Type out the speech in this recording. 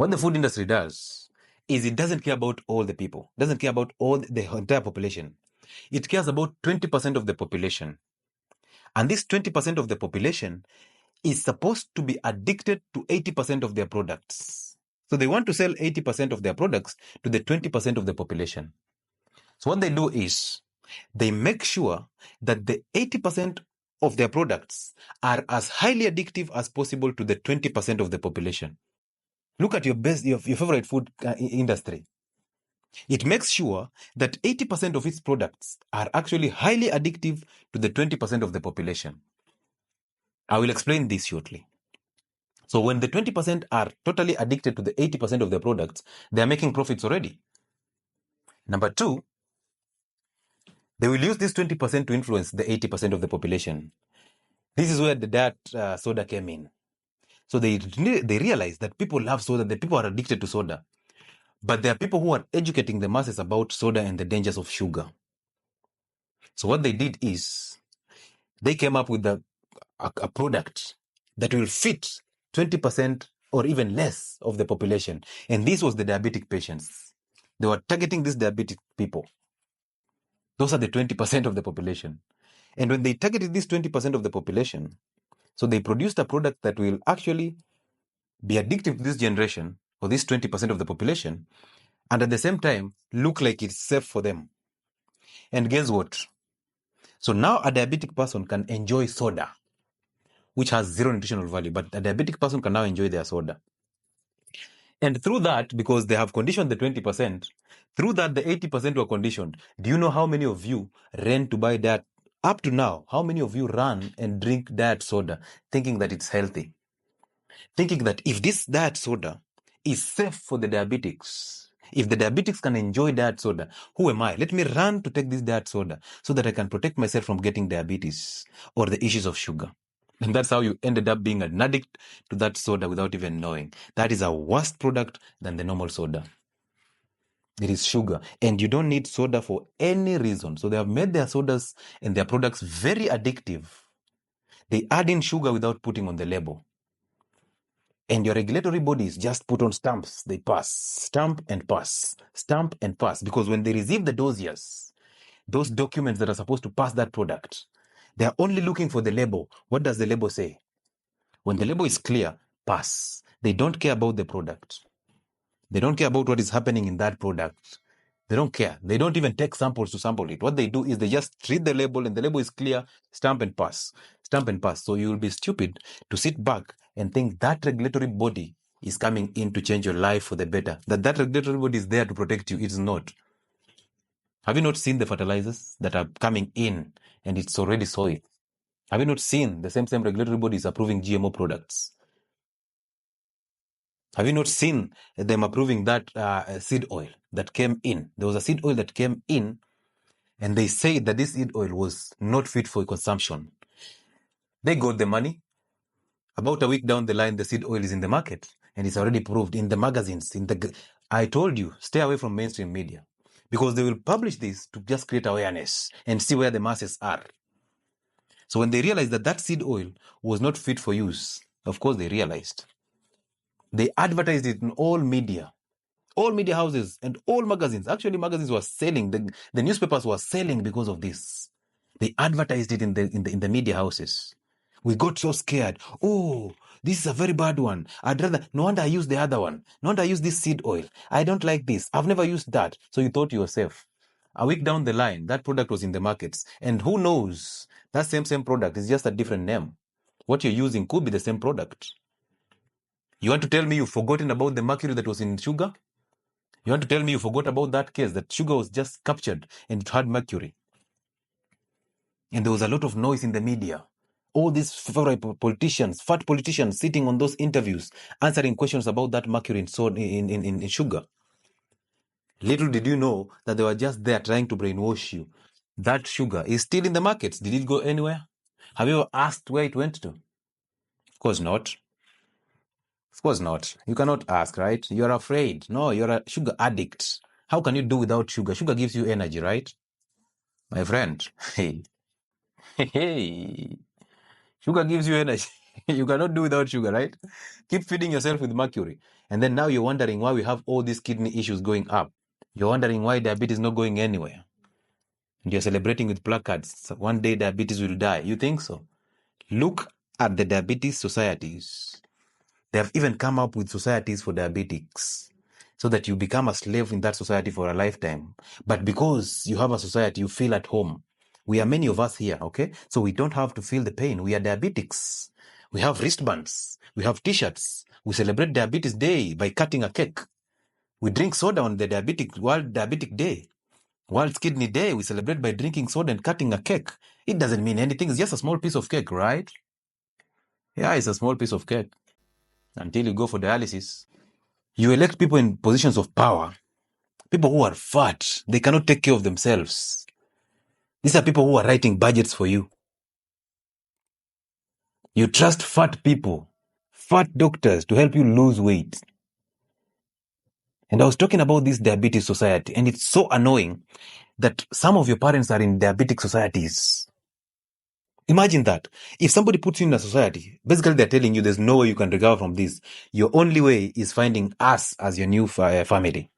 What the food industry does is it doesn't care about all the people, doesn't care about all the entire population. It cares about 20% of the population. And this 20% of the population is supposed to be addicted to 80% of their products. So they want to sell 80% of their products to the 20% of the population. So what they do is they make sure that the 80% of their products are as highly addictive as possible to the 20% of the population. Look at your favorite food industry. It makes sure that 80% of its products are actually highly addictive to the 20% of the population. I will explain this shortly. So when the 20% are totally addicted to the 80% of their products, they are making profits already. Number two, they will use this 20% to influence the 80% of the population. This is where the diet soda came in. So they realized that people love soda, that people are addicted to soda. But there are people who are educating the masses about soda and the dangers of sugar. So what they did is they came up with a product that will fit 20% or even less of the population. And this was the diabetic patients. They were targeting these diabetic people. Those are the 20% of the population. And when they targeted this 20% of the population, so they produced a product that will actually be addictive to this generation or this 20% of the population, and at the same time look like it's safe for them. And guess what? So now a diabetic person can enjoy soda, which has zero nutritional value, but a diabetic person can now enjoy their soda. And through that, because they have conditioned the 20%, through that the 80% were conditioned. Do you know how many of you ran to buy that? Up to now, how many of you run and drink diet soda thinking that it's healthy? Thinking that if this diet soda is safe for the diabetics, if the diabetics can enjoy diet soda, who am I? Let me run to take this diet soda so that I can protect myself from getting diabetes or the issues of sugar. And that's how you ended up being an addict to that soda without even knowing. That is a worse product than the normal soda. It is sugar. And you don't need soda for any reason. So they have made their sodas and their products very addictive. They add in sugar without putting on the label. And your regulatory bodies just put on stamps. They pass, stamp and pass, stamp and pass. Because when they receive the dossiers, those documents that are supposed to pass that product, they are only looking for the label. What does the label say? When the label is clear, pass. They don't care about the product. They don't care about what is happening in that product. They don't care. They don't even take samples to sample it. What they do is they just read the label, and the label is clear, stamp and pass. Stamp and pass. So you will be stupid to sit back and think that regulatory body is coming in to change your life for the better. That regulatory body is there to protect you. It's not. Have you not seen the fertilizers that are coming in and it's already soil? Have you not seen the same regulatory bodies approving GMO products? Have you not seen them approving that seed oil that came in? There was a seed oil that came in, and they say that this seed oil was not fit for consumption. They got the money. About a week down the line, the seed oil is in the market, and it's already proved in the magazines. I told you, stay away from mainstream media, because they will publish this to just create awareness and see where the masses are. So when they realized that that seed oil was not fit for use, of course they realized. They advertised it in all media houses and all magazines. Actually, magazines were selling. The newspapers were selling because of this. They advertised it in the media houses. We got so scared. Oh, this is a very bad one. No wonder I use the other one. No wonder I use this seed oil. I don't like this. I've never used that. So you thought you were safe. A week down the line, that product was in the markets. And who knows? That same product is just a different name. What you're using could be the same product. You want to tell me you've forgotten about the mercury that was in sugar? You want to tell me you forgot about that case, that sugar was just captured and it had mercury? And there was a lot of noise in the media. All these fat politicians sitting on those interviews, answering questions about that mercury in sugar. Little did you know that they were just there trying to brainwash you. That sugar is still in the markets. Did it go anywhere? Have you ever asked where it went to? Of course not. Of course not. You cannot ask, right? You're afraid. No, you're a sugar addict. How can you do without sugar? Sugar gives you energy, right? My friend. Hey. Sugar gives you energy. You cannot do without sugar, right? Keep feeding yourself with mercury. And then now you're wondering why we have all these kidney issues going up. You're wondering why diabetes is not going anywhere. And you're celebrating with placards. So one day diabetes will die. You think so? Look at the diabetes societies. They have even come up with societies for diabetics so that you become a slave in that society for a lifetime. But because you have a society, you feel at home. We are many of us here, okay? So we don't have to feel the pain. We are diabetics. We have wristbands. We have t-shirts. We celebrate Diabetes Day by cutting a cake. We drink soda on the World Diabetic Day. World Kidney Day, we celebrate by drinking soda and cutting a cake. It doesn't mean anything. It's just a small piece of cake, right? Yeah, it's a small piece of cake. Until you go for dialysis. You elect people in positions of power. People who are fat. They cannot take care of themselves. These are people who are writing budgets for you. You trust fat people, fat doctors to help you lose weight. And I was talking about this diabetes society, and it's so annoying that some of your parents are in diabetic societies. Imagine that. If somebody puts you in a society, basically they're telling you there's no way you can recover from this. Your only way is finding us as your new family.